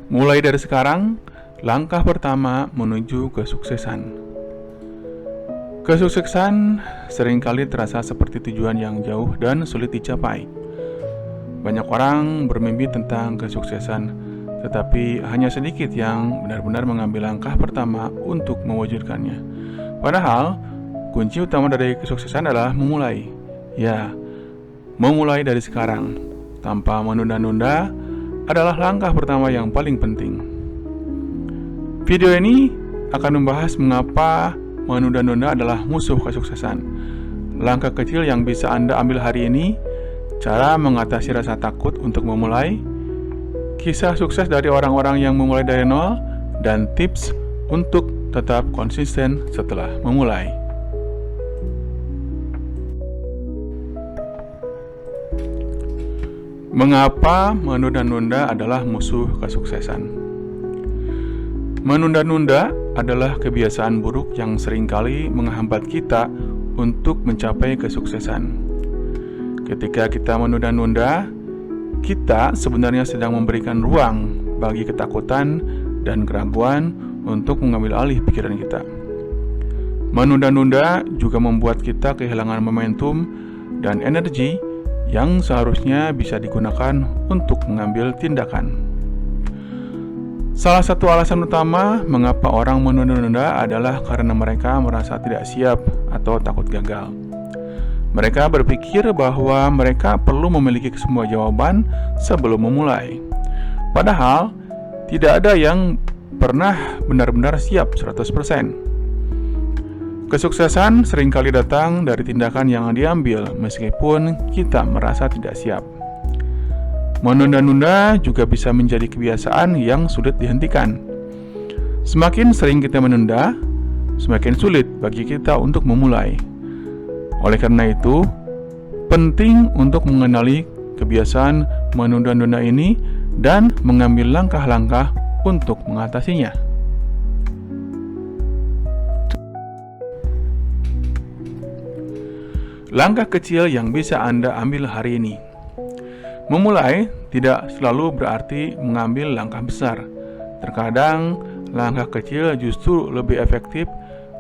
Mulai dari sekarang, langkah pertama menuju kesuksesan. Kesuksesan seringkali terasa seperti tujuan yang jauh dan sulit dicapai. Banyak orang bermimpi tentang kesuksesan, tetapi hanya sedikit yang benar-benar mengambil langkah pertama untuk mewujudkannya. Padahal, kunci utama dari kesuksesan adalah memulai. Ya, memulai dari sekarang, tanpa menunda-nunda, adalah langkah pertama yang paling penting. Video ini akan membahas mengapa menunda-nunda adalah musuh kesuksesan. Langkah kecil yang bisa Anda ambil hari ini, cara mengatasi rasa takut untuk memulai, kisah sukses dari orang-orang yang memulai dari nol, dan tips untuk tetap konsisten setelah memulai. Mengapa menunda-nunda adalah musuh kesuksesan? Menunda-nunda adalah kebiasaan buruk yang seringkali menghambat kita untuk mencapai kesuksesan. Ketika kita menunda-nunda, kita sebenarnya sedang memberikan ruang bagi ketakutan dan keraguan untuk mengambil alih pikiran kita. Menunda-nunda juga membuat kita kehilangan momentum dan energi yang seharusnya bisa digunakan untuk mengambil tindakan. Salah satu alasan utama mengapa orang menunda-nunda adalah karena mereka merasa tidak siap atau takut gagal. Mereka berpikir bahwa mereka perlu memiliki semua jawaban sebelum memulai. Padahal, tidak ada yang pernah benar-benar siap 100%. Kesuksesan seringkali datang dari tindakan yang diambil meskipun kita merasa tidak siap. Menunda-nunda juga bisa menjadi kebiasaan yang sulit dihentikan. Semakin sering kita menunda, semakin sulit bagi kita untuk memulai. Oleh karena itu, penting untuk mengenali kebiasaan menunda-nunda ini dan mengambil langkah-langkah untuk mengatasinya. Langkah kecil yang bisa Anda ambil hari ini. Memulai tidak selalu berarti mengambil langkah besar. Terkadang, langkah kecil justru lebih efektif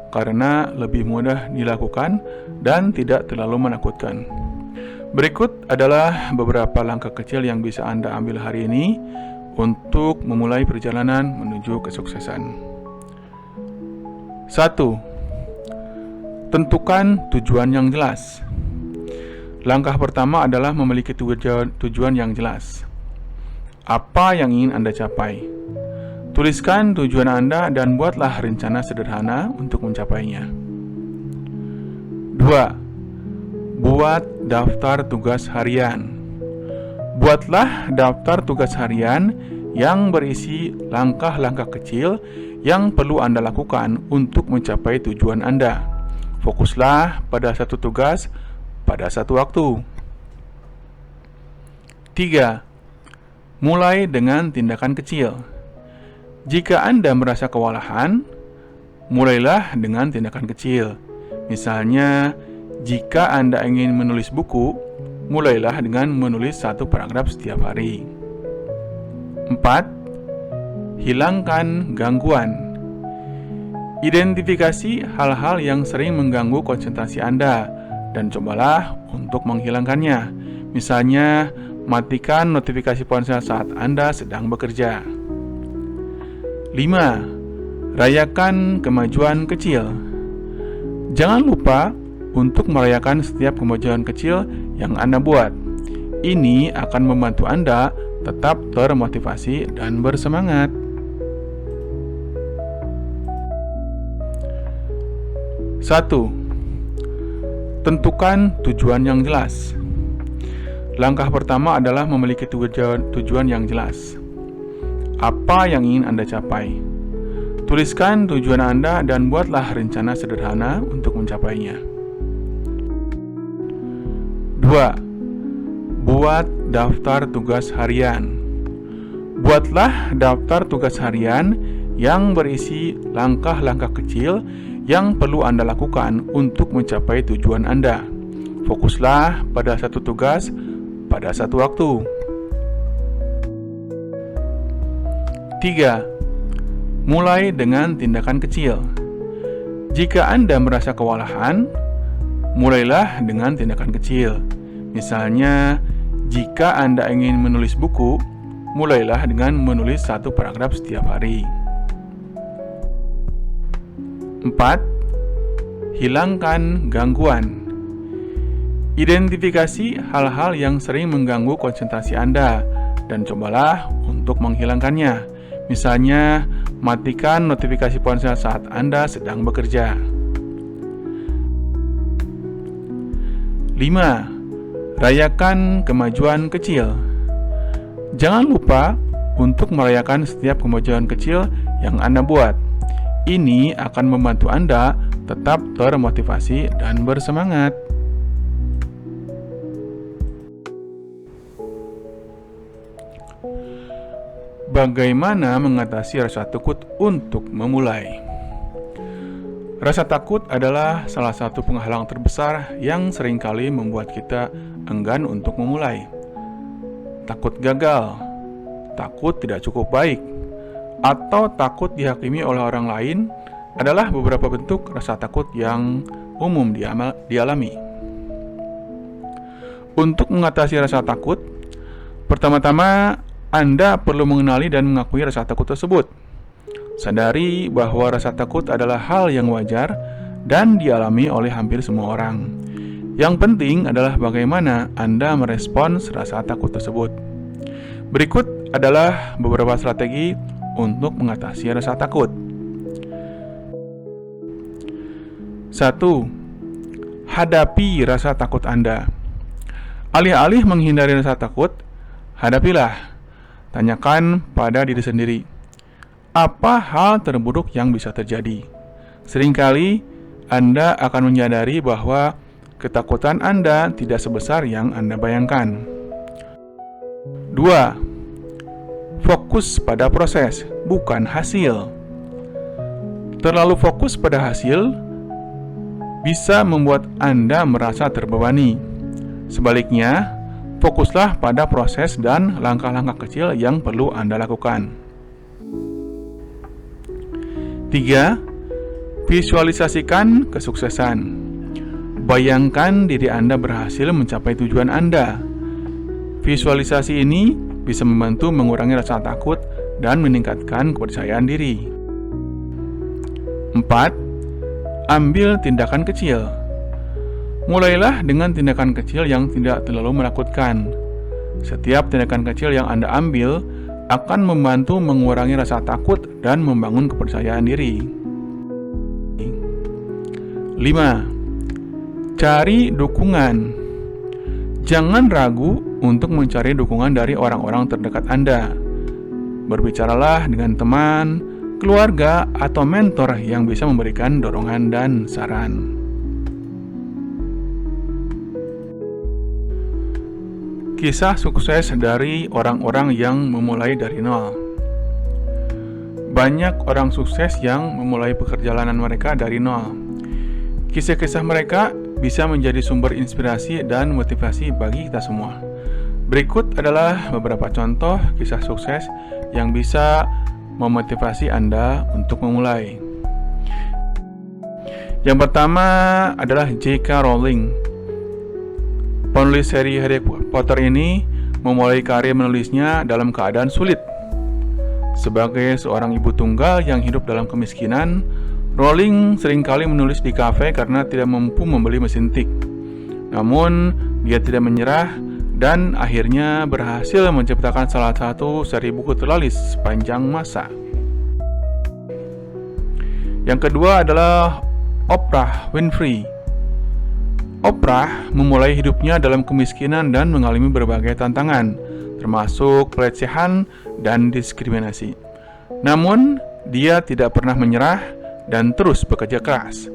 karena lebih mudah dilakukan dan tidak terlalu menakutkan. Berikut adalah beberapa langkah kecil yang bisa Anda ambil hari ini untuk memulai perjalanan menuju kesuksesan. 1. Tentukan tujuan yang jelas. Langkah pertama adalah memiliki tujuan yang jelas. Apa yang ingin Anda capai? Tuliskan tujuan Anda dan buatlah rencana sederhana untuk mencapainya. 2. Buat daftar tugas harian. Buatlah daftar tugas harian yang berisi langkah-langkah kecil yang perlu Anda lakukan untuk mencapai tujuan Anda. Fokuslah pada satu tugas pada satu waktu. 3. Mulai dengan tindakan kecil. Jika Anda merasa kewalahan, mulailah dengan tindakan kecil. Misalnya, jika Anda ingin menulis buku, mulailah dengan menulis satu paragraf setiap hari. 4. Hilangkan gangguan. Identifikasi hal-hal yang sering mengganggu konsentrasi Anda dan cobalah untuk menghilangkannya. Misalnya, matikan notifikasi ponsel saat Anda sedang bekerja. 5. Rayakan kemajuan kecil. Jangan lupa untuk merayakan setiap kemajuan kecil yang Anda buat. Ini akan membantu Anda tetap termotivasi dan bersemangat. 1. Tentukan tujuan yang jelas. Langkah pertama adalah memiliki tujuan yang jelas. Apa yang ingin Anda capai? Tuliskan tujuan Anda dan buatlah rencana sederhana untuk mencapainya. 2. Buat daftar tugas harian. Buatlah daftar tugas harian yang berisi langkah-langkah kecil yang perlu Anda lakukan untuk mencapai tujuan Anda. Fokuslah pada satu tugas pada satu waktu. 3. Mulai dengan tindakan kecil. Jika Anda merasa kewalahan, mulailah dengan tindakan kecil. Misalnya, jika Anda ingin menulis buku, mulailah dengan menulis 1 paragraf setiap hari. 4. Hilangkan gangguan. Identifikasi hal-hal yang sering mengganggu konsentrasi Anda dan cobalah untuk menghilangkannya. Misalnya, matikan notifikasi ponsel saat Anda sedang bekerja. 5. Rayakan kemajuan kecil. Jangan lupa untuk merayakan setiap kemajuan kecil yang Anda buat. Ini akan membantu Anda tetap termotivasi dan bersemangat. Bagaimana mengatasi rasa takut untuk memulai? Rasa takut adalah salah satu penghalang terbesar yang seringkali membuat kita enggan untuk memulai. Takut gagal, takut tidak cukup baik, atau takut dihakimi oleh orang lain adalah beberapa bentuk rasa takut yang umum dialami. Untuk mengatasi rasa takut, pertama-tama Anda perlu mengenali dan mengakui rasa takut tersebut. Sadari bahwa rasa takut adalah hal yang wajar dan dialami oleh hampir semua orang. Yang penting adalah bagaimana Anda merespons rasa takut tersebut. Berikut adalah beberapa strategi untuk mengatasi rasa takut. 1. Hadapi rasa takut Anda. Alih-alih menghindari rasa takut, hadapilah. Tanyakan pada diri sendiri, apa hal terburuk yang bisa terjadi? Seringkali Anda akan menyadari bahwa ketakutan Anda tidak sebesar yang Anda bayangkan. 2. Fokus pada proses, bukan hasil. Terlalu fokus pada hasil bisa membuat Anda merasa terbebani. Sebaliknya, fokuslah pada proses dan langkah-langkah kecil yang perlu Anda lakukan. 3. Visualisasikan kesuksesan. Bayangkan diri Anda berhasil mencapai tujuan Anda. Visualisasi ini bisa membantu mengurangi rasa takut dan meningkatkan kepercayaan diri. 4. Ambil tindakan kecil. Mulailah dengan tindakan kecil yang tidak terlalu menakutkan. Setiap tindakan kecil yang Anda ambil akan membantu mengurangi rasa takut dan membangun kepercayaan diri. 5. Cari dukungan. Jangan ragu untuk mencari dukungan dari orang-orang terdekat Anda. Berbicaralah dengan teman, keluarga, atau mentor yang bisa memberikan dorongan dan saran. Kisah sukses dari orang-orang yang memulai dari nol. Banyak orang sukses yang memulai perjalanan mereka dari nol. Kisah-kisah mereka bisa menjadi sumber inspirasi dan motivasi bagi kita semua. Berikut adalah beberapa contoh kisah sukses yang bisa memotivasi Anda untuk memulai. Yang pertama adalah J.K. Rowling. Penulis seri Harry Potter ini memulai karir menulisnya dalam keadaan sulit. Sebagai seorang ibu tunggal yang hidup dalam kemiskinan, Rowling seringkali menulis di kafe karena tidak mampu membeli mesin tik. Namun, dia tidak menyerah dan akhirnya berhasil menciptakan salah satu seri buku terlaris sepanjang masa. Yang kedua adalah Oprah Winfrey. Oprah memulai hidupnya dalam kemiskinan dan mengalami berbagai tantangan, termasuk pelecehan dan diskriminasi. Namun, dia tidak pernah menyerah dan terus bekerja keras.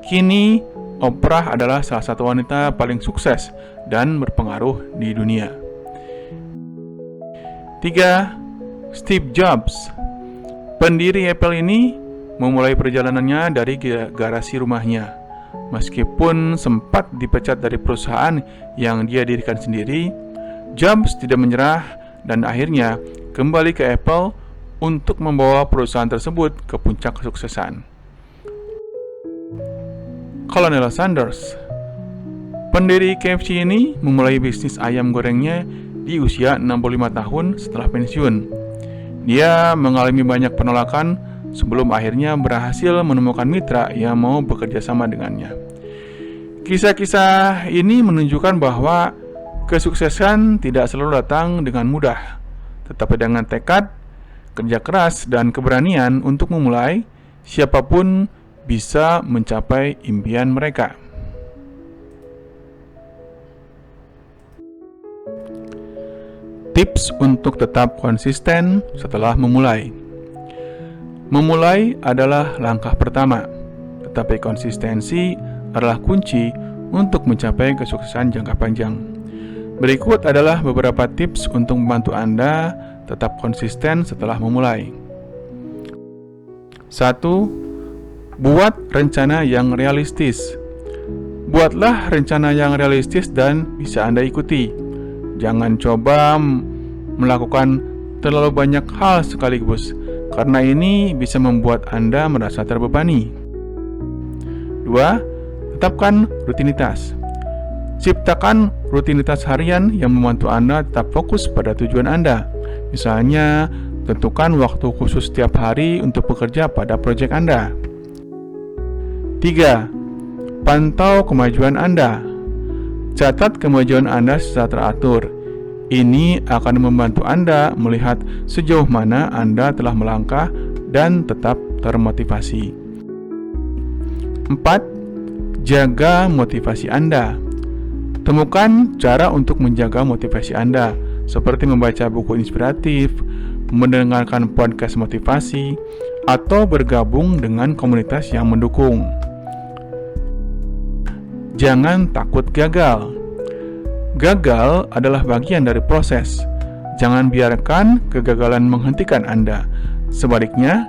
Kini, Oprah adalah salah satu wanita paling sukses dan berpengaruh di dunia. 3. Steve Jobs. Pendiri Apple ini memulai perjalanannya dari garasi rumahnya. Meskipun sempat dipecat dari perusahaan yang dia dirikan sendiri, Jobs tidak menyerah dan akhirnya kembali ke Apple untuk membawa perusahaan tersebut ke puncak kesuksesan. Colonel Sanders, pendiri KFC ini memulai bisnis ayam gorengnya di usia 65 tahun setelah pensiun. Dia mengalami banyak penolakan sebelum akhirnya berhasil menemukan mitra yang mau bekerja sama dengannya. Kisah-kisah ini menunjukkan bahwa kesuksesan tidak selalu datang dengan mudah, tetapi dengan tekad, kerja keras, dan keberanian untuk memulai, siapapun bisa mencapai impian mereka. Tips untuk tetap konsisten setelah memulai. Memulai adalah langkah pertama, tetapi konsistensi adalah kunci untuk mencapai kesuksesan jangka panjang. Berikut adalah beberapa tips untuk membantu Anda tetap konsisten setelah memulai. 1. Buat rencana yang realistis. Buatlah rencana yang realistis dan bisa Anda ikuti. Jangan coba melakukan terlalu banyak hal sekaligus, karena ini bisa membuat Anda merasa terbebani. 2. Tetapkan rutinitas. Ciptakan rutinitas harian yang membantu Anda tetap fokus pada tujuan Anda. Misalnya, tentukan waktu khusus setiap hari untuk bekerja pada proyek Anda. 3. Pantau kemajuan Anda. Catat kemajuan Anda secara teratur. Ini akan membantu Anda melihat sejauh mana Anda telah melangkah dan tetap termotivasi. 4. Jaga motivasi Anda. Temukan cara untuk menjaga motivasi Anda, seperti membaca buku inspiratif, mendengarkan podcast motivasi, atau bergabung dengan komunitas yang mendukung. Jangan takut gagal. Gagal adalah bagian dari proses. Jangan biarkan kegagalan menghentikan Anda. Sebaliknya,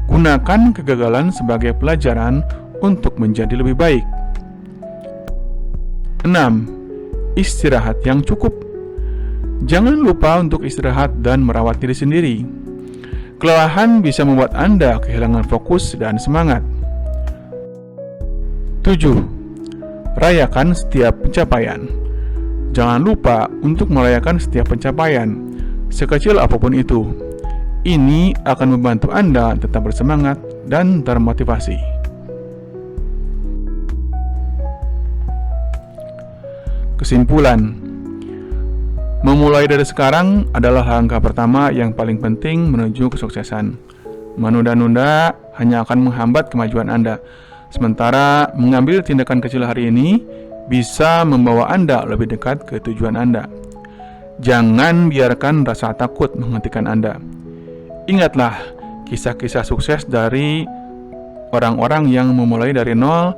gunakan kegagalan sebagai pelajaran untuk menjadi lebih baik. 6. Istirahat yang cukup. Jangan lupa untuk istirahat dan merawat diri sendiri. Kelelahan bisa membuat Anda kehilangan fokus dan semangat. 7. Rayakan setiap pencapaian. Jangan lupa untuk merayakan setiap pencapaian, sekecil apapun itu. Ini akan membantu Anda tetap bersemangat dan termotivasi. Kesimpulan, memulai dari sekarang adalah langkah pertama yang paling penting menuju kesuksesan. Menunda-nunda hanya akan menghambat kemajuan Anda, sementara mengambil tindakan kecil hari ini bisa membawa Anda lebih dekat ke tujuan Anda. Jangan biarkan rasa takut menghentikan Anda. Ingatlah kisah-kisah sukses dari orang-orang yang memulai dari nol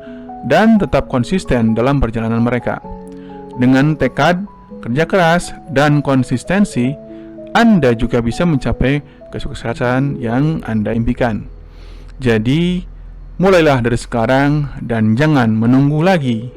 dan tetap konsisten dalam perjalanan mereka. Dengan tekad, kerja keras, dan konsistensi, Anda juga bisa mencapai kesuksesan yang Anda impikan. Jadi, mulailah dari sekarang dan jangan menunggu lagi.